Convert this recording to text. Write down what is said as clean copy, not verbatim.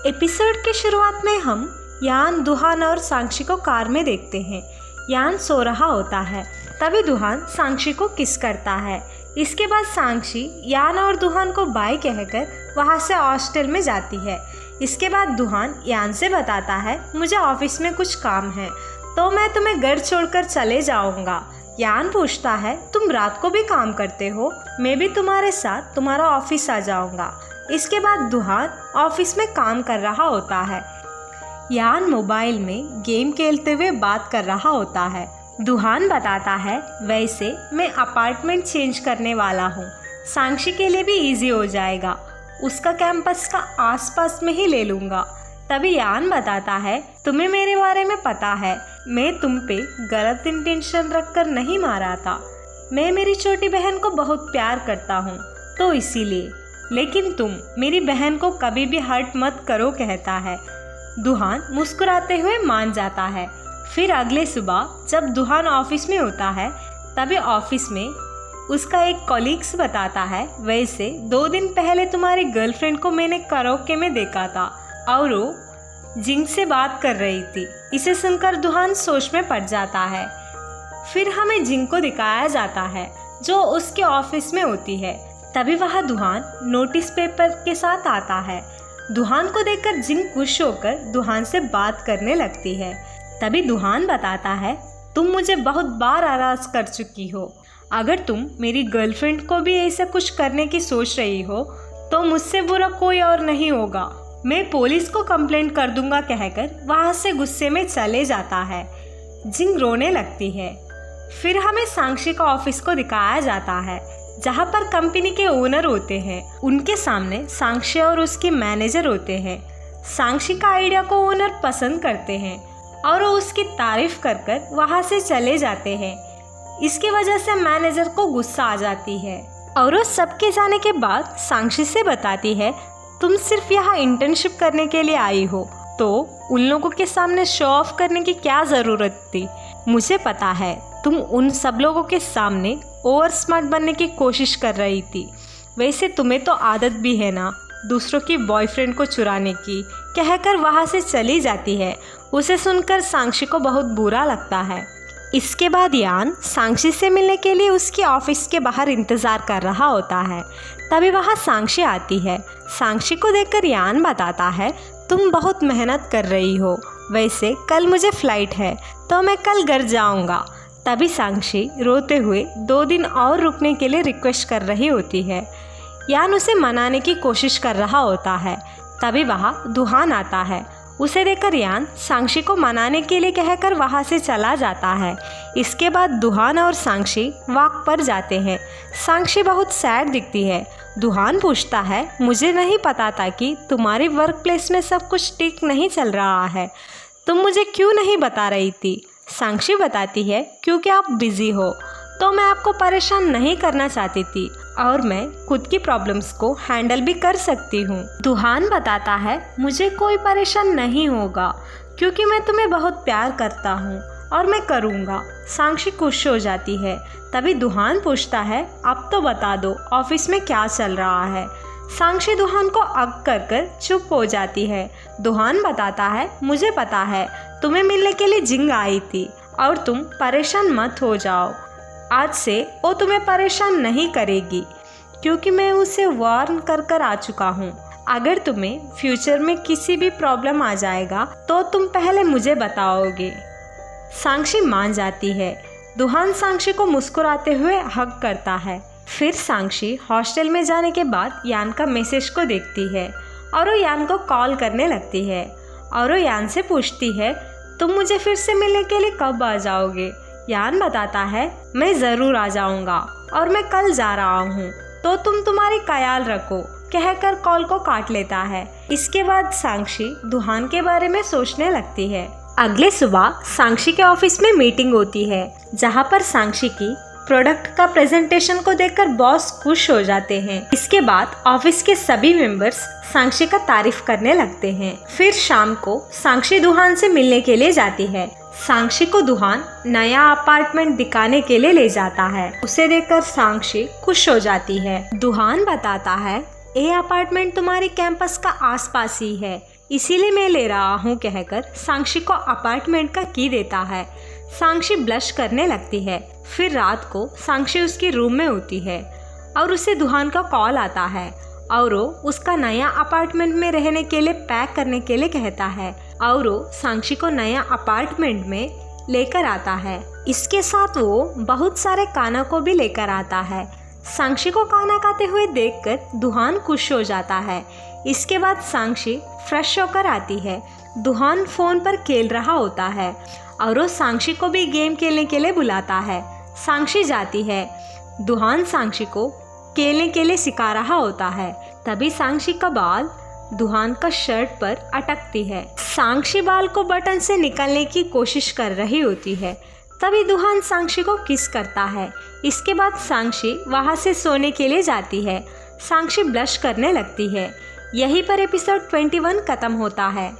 Episode के शुरुआत में हम यान, दुहान और साक्षी को कार में देखते हैं। यान सो रहा होता है, तभी दुहान साक्षी को किस करता है। इसके बाद साक्षी यान और दुहान को बाय कहकर वहाँ से हॉस्टल में जाती है। इसके बाद दुहान यान से बताता है, मुझे ऑफिस में कुछ काम है तो मैं तुम्हें घर छोड़कर चले जाऊंगा। यान पूछता है, तुम रात को भी काम करते हो? मैं भी तुम्हारे साथ तुम्हारा ऑफिस आ जाऊंगा। इसके बाद दुहान ऑफिस में काम कर रहा होता है। यान मोबाइल में गेम खेलते हुए बात कर रहा होता है। दुहान बताता है, वैसे मैं अपार्टमेंट चेंज करने वाला हूँ, साक्षी के लिए भी इजी हो जाएगा, उसका कैंपस का आसपास में ही ले लूँगा। तभी यान बताता है, तुम्हें मेरे बारे में पता है, मैं तुम पे गलत इंटेंशन रखकर नहीं मारा था। मैं मेरी छोटी बहन को बहुत प्यार करता हूँ तो इसीलिए, लेकिन तुम मेरी बहन को कभी भी हर्ट मत करो कहता है। दुहान मुस्कुराते हुए मान जाता है। फिर अगले सुबह जब दुहान ऑफिस में होता है, तभी ऑफिस में उसका एक कॉलीग्स बताता है, वैसे 2 दिन पहले तुम्हारी गर्लफ्रेंड को मैंने कराओके में देखा था और वो जिंग से बात कर रही थी। इसे सुनकर दुहान सोच में पड़ जाता है। फिर हमें जिंग को दिखाया जाता है जो उसके ऑफिस में होती है। तभी वह दुहान नोटिस पेपर के साथ आता है। दुहान को देखकर जिंग खुश होकर दुहान से बात करने लगती है। तभी दुहान बताता है, तुम मुझे बहुत बार नाराज कर चुकी हो, अगर तुम मेरी गर्लफ्रेंड को भी ऐसा कुछ करने की सोच रही हो तो मुझसे बुरा कोई और नहीं होगा, मैं पुलिस को कंप्लेंट कर दूंगा कहकर वहाँ से गुस्से में चले जाता है। जिंग रोने लगती है। फिर हमें साक्षी का ऑफिस को दिखाया जाता है जहाँ पर कंपनी के ओनर होते हैं। उनके सामने साक्षी और उसके मैनेजर होते हैं। साक्षी का आइडिया को ओनर पसंद करते हैं और वो उसकी तारीफ कर कर वहाँ से चले जाते हैं। इसकी वजह से मैनेजर को गुस्सा आ जाती है और वो सबके जाने के बाद साक्षी से बताती है, तुम सिर्फ यहाँ इंटर्नशिप करने के लिए आई हो तो उन लोगों के सामने शो ऑफ करने की क्या ज़रूरत थी। मुझे पता है तुम उन सब लोगों के सामने ओवर स्मार्ट बनने की कोशिश कर रही थी, वैसे तुम्हें तो आदत भी है ना दूसरों की बॉयफ्रेंड को चुराने की कहकर वहाँ से चली जाती है। उसे सुनकर साक्षी को बहुत बुरा लगता है। इसके बाद यान साक्षी से मिलने के लिए उसकी ऑफिस के बाहर इंतज़ार कर रहा होता है। तभी वहाँ साक्षी आती है। साक्षी को देखकर यान बताता है, तुम बहुत मेहनत कर रही हो, वैसे कल मुझे फ़्लाइट है तो मैं कल घर जाऊँगा। तभी साक्षी रोते हुए 2 दिन और रुकने के लिए रिक्वेस्ट कर रही होती है। यान उसे मनाने की कोशिश कर रहा होता है। तभी वहाँ दुहान आता है। उसे देखकर यान साक्षी को मनाने के लिए कहकर वहाँ से चला जाता है। इसके बाद दुहान और साक्षी वॉक पर जाते हैं। साक्षी बहुत सैड दिखती है। दुहान पूछता है, मुझे नहीं पता था कि तुम्हारी वर्क प्लेस में सब कुछ ठीक नहीं चल रहा है, तुम मुझे क्यों नहीं बता रही थी? साक्षी बताती है, क्योंकि आप बिजी हो तो मैं आपको परेशान नहीं करना चाहती थी और मैं खुद की प्रॉब्लम्स को हैंडल भी कर सकती हूँ। दुहान बताता है, मुझे कोई परेशान नहीं होगा क्योंकि मैं तुम्हें बहुत प्यार करता हूँ और मैं करूँगा। साक्षी खुश हो जाती है। तभी दुहान पूछता है, अब तो बता दो ऑफिस में क्या चल रहा है। साक्षी दुहान को अग कर चुप हो जाती है। दुहान बताता है, मुझे पता है तुम्हें मिलने के लिए जिंग आई थी और तुम परेशान मत हो जाओ, आज से वो तुम्हें परेशान नहीं करेगी क्योंकि मैं उसे वार्न कर आ चुका हूँ। अगर तुम्हें फ्यूचर में किसी भी प्रॉब्लम आ जाएगा तो तुम पहले मुझे बताओगे। साक्षी मान जाती है। दुहान साक्षी को मुस्कुराते हुए हग करता है। फिर साक्षी हॉस्टल में जाने के बाद यान का मैसेज को देखती है और वो यान को कॉल करने लगती है और वो यान से पूछती है, तुम मुझे फिर से मिलने के लिए कब आ जाओगे? यान बताता है, मैं ज़रूर आ जाऊंगा और मैं कल जा रहा हूँ तो तुम तुम्हारी ख्याल रखो कहकर कॉल को काट लेता है। इसके बाद साक्षी दुहान के बारे में सोचने लगती है। अगले सुबह साक्षी के ऑफिस में मीटिंग होती है जहाँ पर साक्षी की प्रोडक्ट का प्रेजेंटेशन को देखकर बॉस खुश हो जाते हैं। इसके बाद ऑफिस के सभी मेंबर्स साक्षी का तारीफ करने लगते हैं। फिर शाम को साक्षी दुहान से मिलने के लिए जाती है। साक्षी को दुहान नया अपार्टमेंट दिखाने के लिए ले जाता है। उसे देखकर साक्षी खुश हो जाती है। दुहान बताता है, ये अपार्टमेंट तुम्हारे कैंपस का आसपास ही है, इसीलिए मैं ले रहा हूँ कहकर साक्षी को अपार्टमेंट का की देता है। साक्षी ब्लश करने लगती है। फिर रात को साक्षी उसके रूम में होती है और उसे दुहान का कॉल आता है और वो उसका नया अपार्टमेंट में रहने के लिए पैक करने के लिए कहता है और वो साक्षी को नया अपार्टमेंट में लेकर आता है। इसके साथ वो बहुत सारे खाना को भी लेकर आता है। साक्षी को खाना खाते हुए देखकर दुहान खुश हो जाता है। इसके बाद साक्षी फ्रेश होकर आती है। दुहान फ़ोन पर खेल रहा होता है और वो साक्षी को भी गेम खेलने के लिए बुलाता है। साक्षी जाती है। दुहान साक्षी को खेलने के लिए सिखा रहा होता है। तभी साक्षी का बाल दुहान का शर्ट पर अटकती है। साक्षी बाल को बटन से निकालने की कोशिश कर रही होती है। तभी दुहान साक्षी को किस करता है। इसके बाद साक्षी वहाँ से सोने के लिए जाती है। साक्षी ब्लश करने लगती है। यहीं पर एपिसोड 21 खत्म होता है।